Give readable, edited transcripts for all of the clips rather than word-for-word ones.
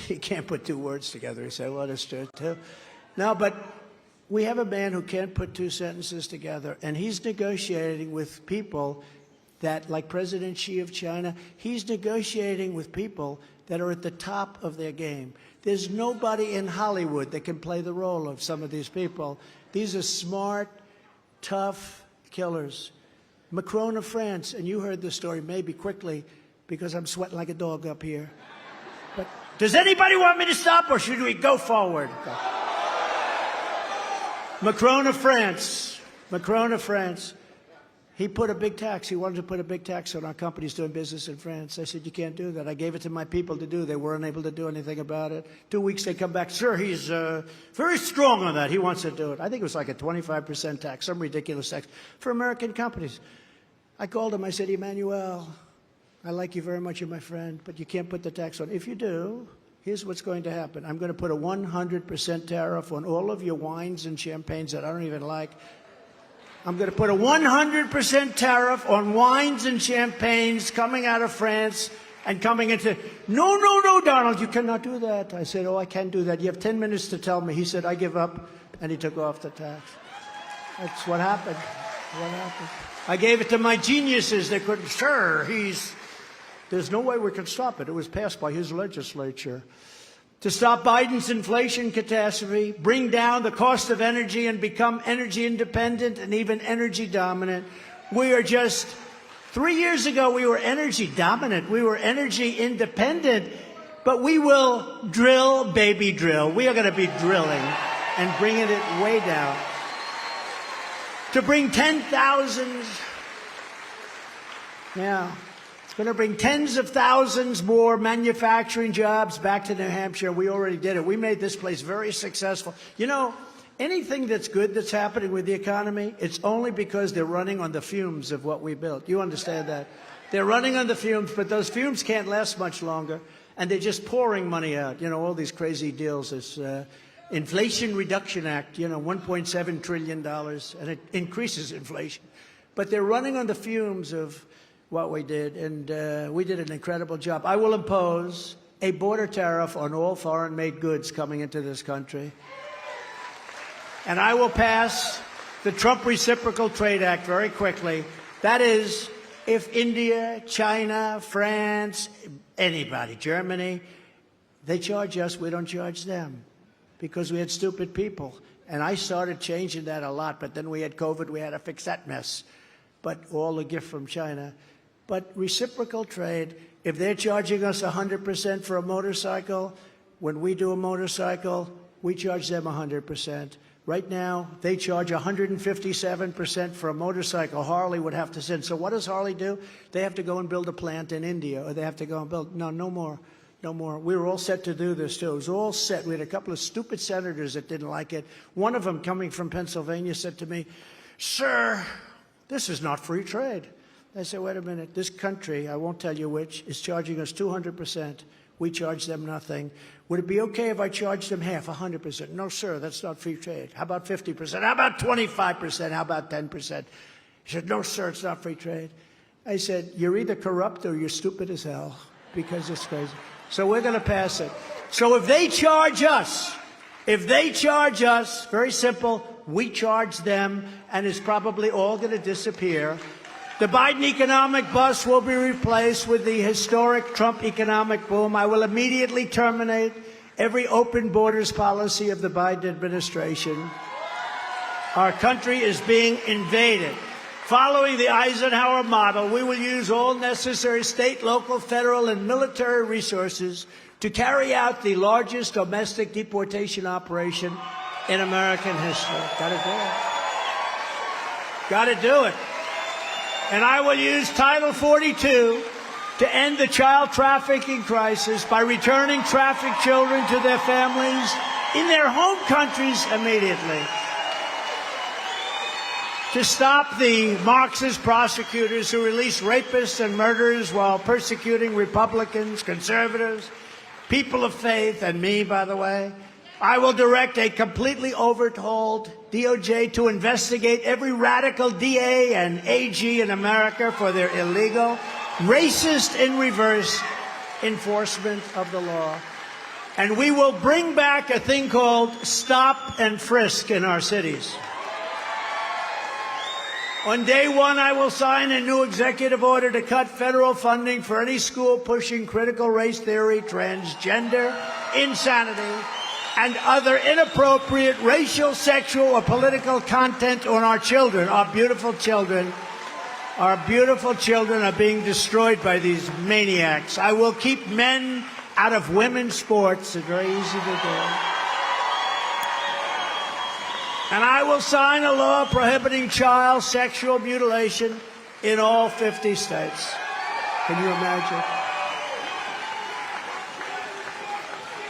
You can't put two words together. He said, well, understood, too. No, but we have a man who can't put two sentences together, and he's negotiating with people that, like President Xi of China, he's negotiating with people that are at the top of their game. There's nobody in Hollywood that can play the role of some of these people. These are smart, tough killers. Macron of France, and you heard the story maybe quickly because I'm sweating like a dog up here. But does anybody want me to stop, or should we go forward? Macron of France. Macron of France. He put a big tax. He wanted to put a big tax on our companies doing business in France. I said, you can't do that. I gave it to my people to do. They weren't able to do anything about it. 2 weeks, they come back. Sir, he's very strong on that. He wants to do it. I think it was like a 25% tax, some ridiculous tax for American companies. I called him. I said, Emmanuel, I like you very much. You're my friend, but you can't put the tax on. If you do, here's what's going to happen. I'm going to put a 100% tariff on all of your wines and champagnes that I don't even like. I'm going to put a 100% tariff on wines and champagnes coming out of France and coming into... No, no, no, Donald, you cannot do that. I said, oh, I can do that. You have 10 minutes to tell me. He said, I give up, and he took off the tax. That's what happened. What happened. I gave it to my geniuses. They couldn't... Sir, there's no way we can stop it. It was passed by his legislature. To stop Biden's inflation catastrophe, bring down the cost of energy and become energy independent and even energy dominant. We are just, 3 years ago, we were energy dominant. We were energy independent. But we will drill, baby drill. We are going to be drilling and bringing it way down. To bring 10,000, it's going to bring tens of thousands more manufacturing jobs back to New Hampshire. We already did it. We made this place very successful. You know, anything that's good that's happening with the economy, it's only because they're running on the fumes of what we built. You understand that? They're running on the fumes, but those fumes can't last much longer, and they're just pouring money out. You know, all these crazy deals, this Inflation Reduction Act, you know, $1.7 trillion, and it increases inflation. But they're running on the fumes of what we did, and we did an incredible job. I will impose a border tariff on all foreign-made goods coming into this country. And I will pass the Trump Reciprocal Trade Act very quickly. That is, if India, China, France, anybody, Germany, they charge us, we don't charge them because we had stupid people. And I started changing that a lot, but then we had COVID, we had to fix that mess. But all a gift from China. But reciprocal trade, if they're charging us 100% for a motorcycle, when we do a motorcycle, we charge them 100%. Right now, they charge 157% for a motorcycle. Harley would have to send. So what does Harley do? They have to go and build a plant in India, or they have to go and build. No more. No more. We were all set to do this, too. It was all set. We had a couple of stupid senators that didn't like it. One of them, coming from Pennsylvania, said to me, sir, this is not free trade. I said, wait a minute, this country, I won't tell you which, is charging us 200%. We charge them nothing. Would it be okay if I charged them half, 100%? No, sir, that's not free trade. How about 50%? How about 25%? How about 10%? He said, no, sir, it's not free trade. I said, you're either corrupt or you're stupid as hell, because it's crazy. So we're going to pass it. So if they charge us, very simple, we charge them, and it's probably all going to disappear. The Biden economic bust will be replaced with the historic Trump economic boom. I will immediately terminate every open borders policy of the Biden administration. Our country is being invaded. Following the Eisenhower model, we will use all necessary state, local, federal, and military resources to carry out the largest domestic deportation operation in American history. Got to do it. Got to do it. And I will use Title 42 to end the child trafficking crisis by returning trafficked children to their families in their home countries immediately. To stop the Marxist prosecutors who release rapists and murderers while persecuting Republicans, conservatives, people of faith, and me, by the way. I will direct a completely overhauled DOJ to investigate every radical DA and AG in America for their illegal, racist in reverse enforcement of the law. And we will bring back a thing called stop and frisk in our cities. On day one, I will sign a new executive order to cut federal funding for any school pushing critical race theory, transgender insanity, and other inappropriate racial, sexual, or political content on our children, our beautiful children. Our beautiful children are being destroyed by these maniacs. I will keep men out of women's sports. It's very easy to do. And I will sign a law prohibiting child sexual mutilation in all 50 states. Can you imagine?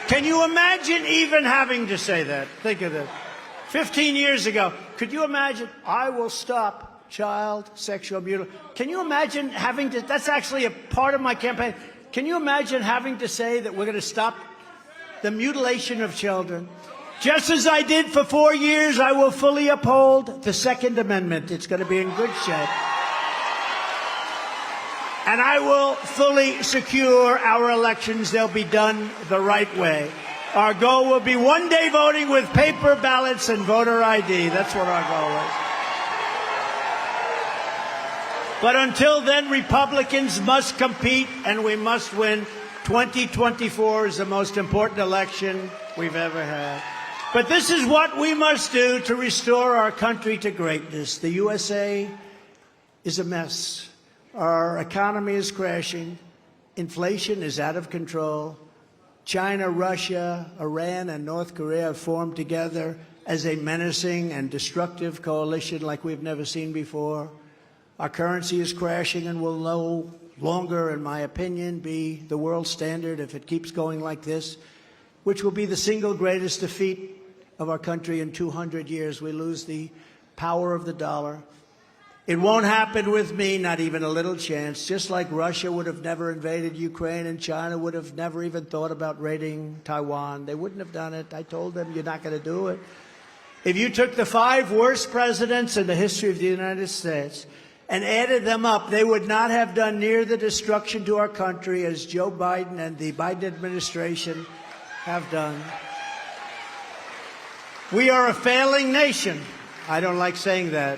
Can you imagine even having to say that? Think of it. 15 years ago, could you imagine? I will stop child sexual mutilation. Can you imagine having to? That's actually a part of my campaign. Can you imagine having to say that we're going to stop the mutilation of children? Just as I did for 4 years, I will fully uphold the Second Amendment. It's going to be in good shape. And I will fully secure our elections. They'll be done the right way. Our goal will be one-day voting with paper ballots and voter ID. That's what our goal is. But until then, Republicans must compete, and we must win. 2024 is the most important election we've ever had. But this is what we must do to restore our country to greatness. The USA is a mess. Our economy is crashing. Inflation is out of control. China, Russia, Iran, and North Korea have formed together as a menacing and destructive coalition like we've never seen before. Our currency is crashing and will no longer, in my opinion, be the world standard if it keeps going like this, which will be the single greatest defeat of our country in 200 years. We lose the power of the dollar. It won't happen with me, not even a little chance. Just like Russia would have never invaded Ukraine and China would have never even thought about raiding Taiwan. They wouldn't have done it. I told them, you're not going to do it. If you took the 5 worst presidents in the history of the United States and added them up, they would not have done near the destruction to our country as Joe Biden and the Biden administration have done. We are a failing nation. I don't like saying that,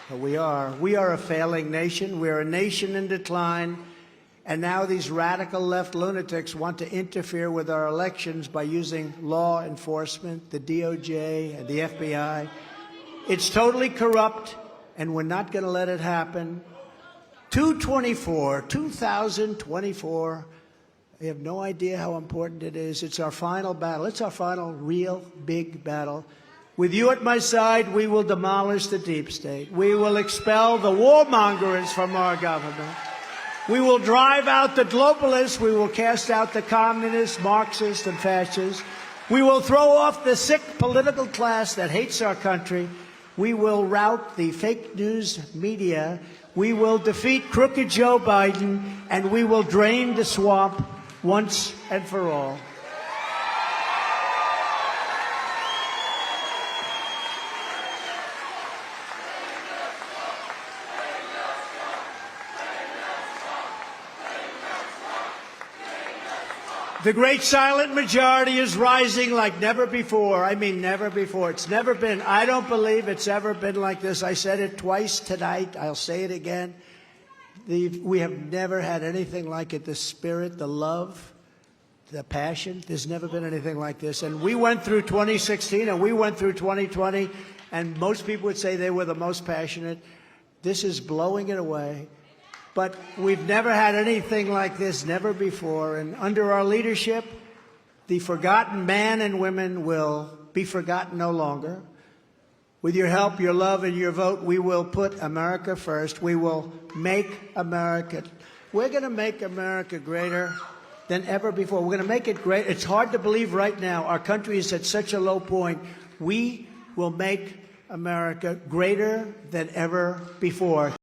but we are. We are a failing nation. We're a nation in decline. And now these radical left lunatics want to interfere with our elections by using law enforcement, the DOJ, and the FBI. It's totally corrupt, and we're not going to let it happen. 2024. I have no idea how important it is. It's our final battle. It's our final real big battle. With you at my side, we will demolish the deep state. We will expel the warmongers from our government. We will drive out the globalists. We will cast out the communists, Marxists, and fascists. We will throw off the sick political class that hates our country. We will rout the fake news media. We will defeat crooked Joe Biden, and we will drain the swamp once and for all. The great silent majority is rising like never before. I mean, never before. It's never been. I don't believe it's ever been like this. I said it twice tonight. I'll say it again. We have never had anything like it. The spirit, the love, the passion. There's never been anything like this. And we went through 2016 and we went through 2020, and most people would say they were the most passionate. This is blowing it away. But we've never had anything like this, never before. And under our leadership, the forgotten men and women will be forgotten no longer. With your help, your love, and your vote, we will put America first. We will make America. We're going to make America greater than ever before. We're going to make it great. It's hard to believe right now. Our country is at such a low point. We will make America greater than ever before.